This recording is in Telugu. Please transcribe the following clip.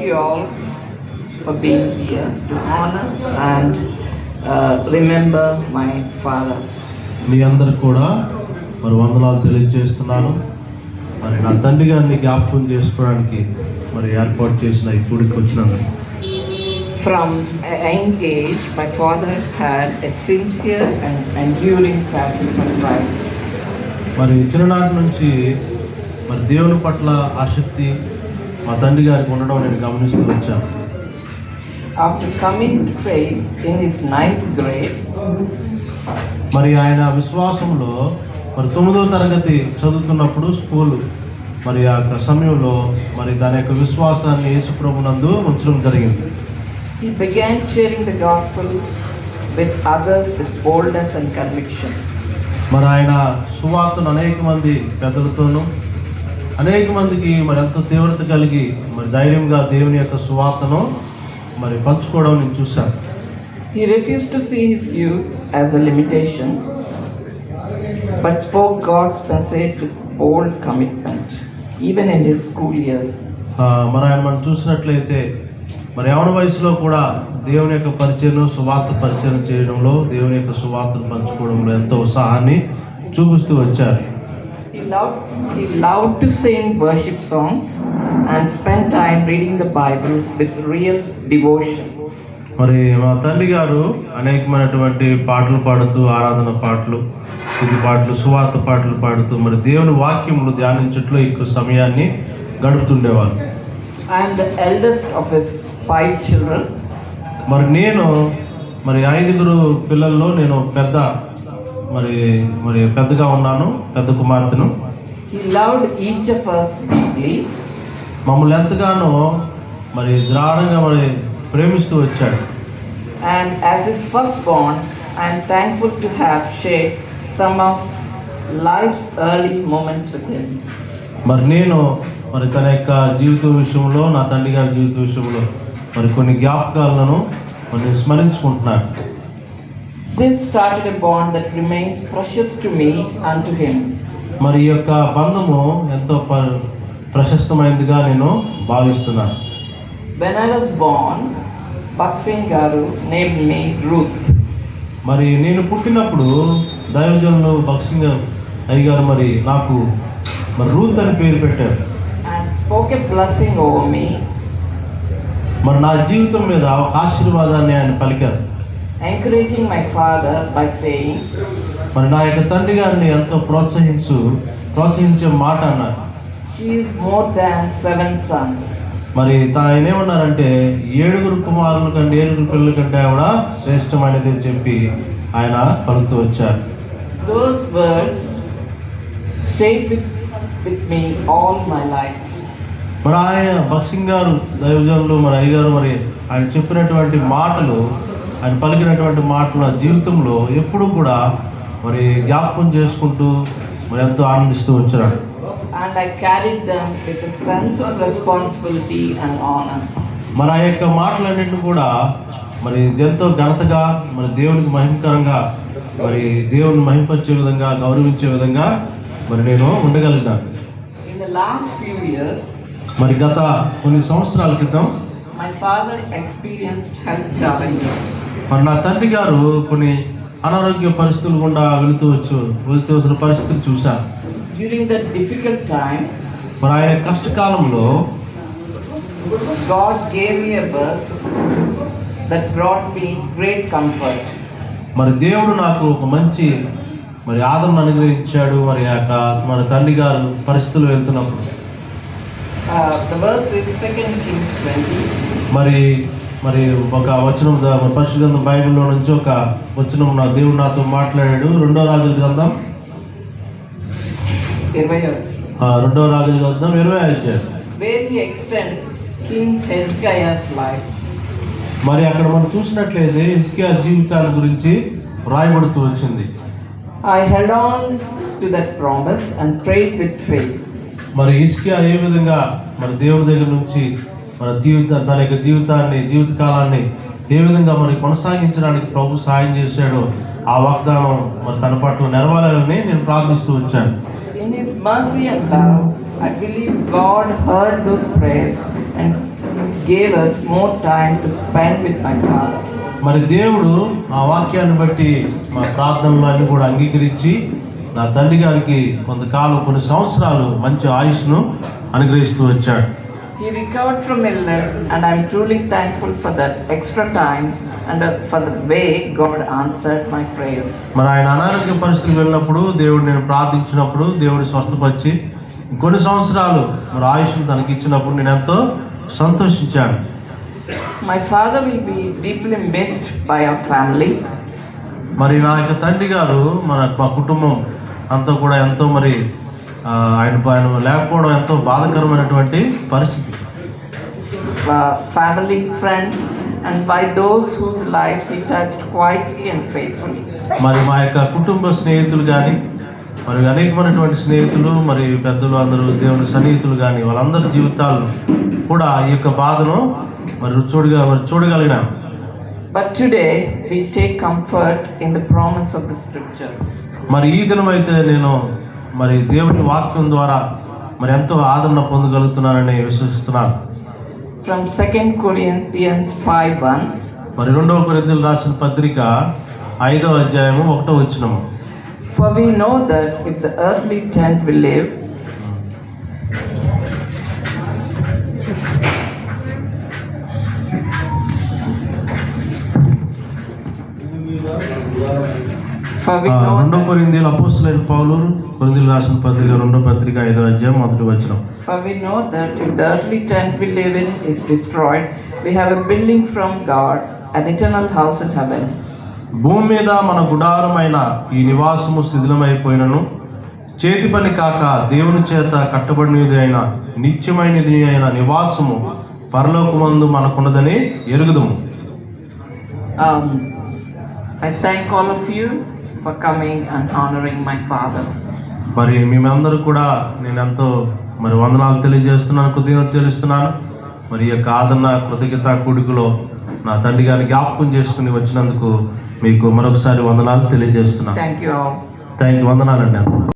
you all for being here to honor and remember my father. మీ అందరు కూడా మరి వందనాలు తెలియజేస్తున్నాను. మరి నా తండ్రి గారిని జ్ఞాపకం చేసుకోవడానికి మరి ఏర్పాటు చేసిన ఈ కూడికి వచ్చినందుకు. From a young age, my father had a sincere and enduring passion for Christ. మరి చిన్ననాటి నుంచి మరి దేవుని పట్ల ఆసక్తి మా తండ్రి గారికి ఉండడం నేను గమనిస్తూ వచ్చాను. After coming to faith in his 9th grade, మరి ఆయన విశ్వాసంలో మరి 9వ తరగతి చదువుతున్నప్పుడు స్కూలు మరి ఆ సమయంలో మరి దాని యొక్క విశ్వాసాన్ని యేసు ప్రభునందు ఉంచడం జరిగింది. he began sharing the gospel with others with boldness and conviction. మరి ఆయన సువార్తను అనేక మంది పెద్దలతోనూ అనేక మందికి మరి ఎంతో తీవ్రత కలిగి మరి ధైర్యంగా దేవుని యొక్క సువార్తను మరి పంచుకోవడం నేను చూశాను. He refused to see his youth as a limitation, but spoke God's message with bold commitment, even in his school years. మరి ఆయన మనం చూసినట్లయితే మరి యవన వయసులో కూడా దేవుని యొక్క పరిచయం సువార్త పరిచయం చేయడంలో దేవుని యొక్క సువార్తను పంచుకోవడంలో ఎంతో ఉత్సాహాన్ని చూపిస్తూ వచ్చారు. He loved to sing worship songs and spend time reading the Bible with real devotion. మరి మా తండ్రి గారు అనేకమైనటువంటి పాటలు పాడుతూ ఆరాధన పాటలు స్తుతి పాటలు సువార్త పాటలు పాడుతూ మరి దేవుని వాక్యములు ధ్యానించట్లో ఎక్కువ సమయాన్ని గడుపుతుండేవారు. I am the eldest of his 5 children. మరి నేను మరి 5 పిల్లల్లో నేను పెద్ద మరి పెద్దగా ఉన్నాను, పెద్ద కుమార్తెను. He loved each of us deeply. మమ్మల్ని ఎంతగానో మరి దృఢంగా మరి ప్రేమిస్తూ వచ్చాడు. And as his firstborn, I am thankful to have shared some of life's early moments with him. మరి నేను మరి తన యొక్క జీవిత విషయంలో నా తండ్రి గారి జీవిత విషయంలో మరి కొన్ని జ్ఞాపకాలను మరి స్మరించుకుంటున్నాను. This started a bond that remains precious to me and to him. మరి ఈ యొక్క బంధము ఎంతో ప్రశస్తమైనదిగా నేను భావిస్తున్నాను. When I was born, Baksin Garu named me Ruth. మరి నేను పుట్టినప్పుడు దైవజనులు బక్సింగ్ అయ్యగారు మరి నాకు మరి రూత్ అని పేరు పెట్టారు. And spoke a blessing over me. మరి నా జీవితం మీద ఒక ఆశీర్వాదాన్ని ఆయన పలికారు. Encouraging my father by saying, మరి నా యొక్క తండ్రి గారిని ఎంతో ప్రోత్సహించే మాట అన్నారు. she is more than 7 sons. మరి ఆయన ఏమన్నారంటే 7 కుమారుల కంటే 7 పిల్లల కంటే ఆవిడ శ్రేష్టమైనది అని చెప్పి ఆయన పలుకుతూ వచ్చారు. Those words stayed with me all my life. మరి ఆయన బక్సింగ్ గారు దైవజనులు మరి అయ్యగారు మరి ఆయన చెప్పినటువంటి మాటలు ఆయన పలికినటువంటి మాటలు నా జీవితంలో ఎప్పుడు కూడా మరి జ్ఞాపకం చేసుకుంటూ మరి ఎంతో ఆనందిస్తూ వచ్చారు. And I carried them with a sense of responsibility and honor. మరి ఆ యొక్క మాటలన్నింటినీ కూడా మరి ఎంతో ఘనతగా మరి దేవునికి మహిమకరంగా మరి దేవుని మహిమపరిచే విధంగా గౌరవించే విధంగా మరి నేను ఉండగలిగాను. In the last few years, మరి గత కొన్ని సంవత్సరాల క్రితం my father experienced health challenges. మరి నా తండ్రి గారు కొన్ని అనారోగ్య పరిస్థితులు గుండా వెళుతూ వచ్చిన పరిస్థితులు చూశాను. During that difficult time, మరి ఆయన కష్టకాలంలో God gave me a verse that brought me great comfort. మరి దేవుడు నాకు ఒక మంచి మరి ఆదరణ అనుగ్రహించాడు. మరి తండ్రి గారు పరిస్థితులు వెళ్తున్నప్పుడు The verse is 2 Kings 20. మరి ఒక వచనం పరిశుద్ధ గ్రంథం బైబిల్లో నుంచి ఒక వచనం నా దేవుడు నాతో మాట్లాడాడు. 2వ రాజుల గ్రంథం 20 where he extends King Hezekiah's life. మరి అక్కడ మనం చూసినట్లయితే హిజ్కియా జీవితాల గురించి రాయబడుతూ వచ్చింది. I held on to that promise and prayed with faith. మరి హిజ్కియా ఏ విధంగా మరి దేవుడి దగ్గర నుంచి మన తన యొక్క జీవిత కాలాన్ని ఏ విధంగా మరి కొనసాగించడానికి ప్రభు సాయం చేశాడో ఆ వాగ్దానం మరి తన పట్ల నెరవేరాలని నేను ప్రార్థిస్తూ వచ్చాను. In his mercy and love, I believe God heard those prayers and gave us more time to spend with my father. మరి దేవుడు ఆ వాక్యాన్ని బట్టి మా ప్రార్థనలు అన్ని కూడా అంగీకరించి నా తండ్రి గారికి కొంతకాలం కొన్ని సంవత్సరాలు మంచి ఆయుష్ను అనుగ్రహిస్తూ వచ్చాడు. He recovered from illness, and I am truly thankful for that extra time and for the way God answered my prayers. మరి ఆయన అనారోగ్య పరిస్థితులు వెళ్ళినప్పుడు దేవుడు నేను ప్రార్థించినప్పుడు దేవుడు స్వస్థపరిచి కొన్ని సంవత్సరాలు మరి ఆయుష్ను తనకి ఇచ్చినప్పుడు నేను ఎంతో సంతోషించాను. My father will be deeply missed by our family. మరి నా యొక్క తండ్రి గారు మా కుటుంబం అంతా కూడా ఎంతో మరి ఆయన లేకపోవడం ఎంతో బాధాకరమైనటువంటి పరిస్థితి. Family, friends, and by those whose lives he touched quietly and faithfully. మరి మా యొక్క కుటుంబ స్నేహితులు కానీ మరి అనేకమైనటువంటి స్నేహితులు మరి పెద్దలు అందరూ దేవుని సన్నిహితులు కానీ వాళ్ళందరి జీవితాలు కూడా ఈ యొక్క బాధను మరి చూడగలిగిన. But today we take comfort in the promise of the scriptures. మరి ఈ దినమైతే నేను మరి దేవుని వాక్యం ద్వారా మరి ఎంతో ఆదరణ పొందగలుగుతున్నానని విశ్వసిస్తున్నాను. From 2 Corinthians 5:1. మరి 2 కొరింథీయులకు రాసిన పత్రిక 5వ అధ్యాయము 1వ వచనము. For we know that if the earthly tent will live, for we know 2 కొరింథీయుల అపోస్తలుడైన పౌలు కొరింథీయులకు రాసిన పత్రిక 2వ పత్రిక 5వ అధ్యాయం 1వ వచనం. For we know that if the earthly tent we live in is destroyed, we have a building from God, an eternal house in heaven. భూమి మీద మన గుడారమైన ఈ నివాసము శిథిలమైపోయినను చేతి పని కాక దేవుని చేత కట్టబడినది అయిన నిత్యమైనది అయిన నివాసము పరలోకమందు మనకున్నదని ఎరుగుదుము. I thank all of you for coming and honoring my father. మరి మేమందరూ కూడా నేను ఎంతో మరి వందనాలు తెలియజేస్తున్నాను, కృతజ్ఞతలు చెల్లిస్తున్నాను. మరి ఈ యొక్క ఆదరణ కృతజ్ఞత కూడికలో నా తండ్రి గారిని జ్ఞాపకం చేసుకుని వచ్చినందుకు మీకు మరొకసారి వందనాలు తెలియజేస్తున్నాను. Thank you all. Thank you, వందనాలండి.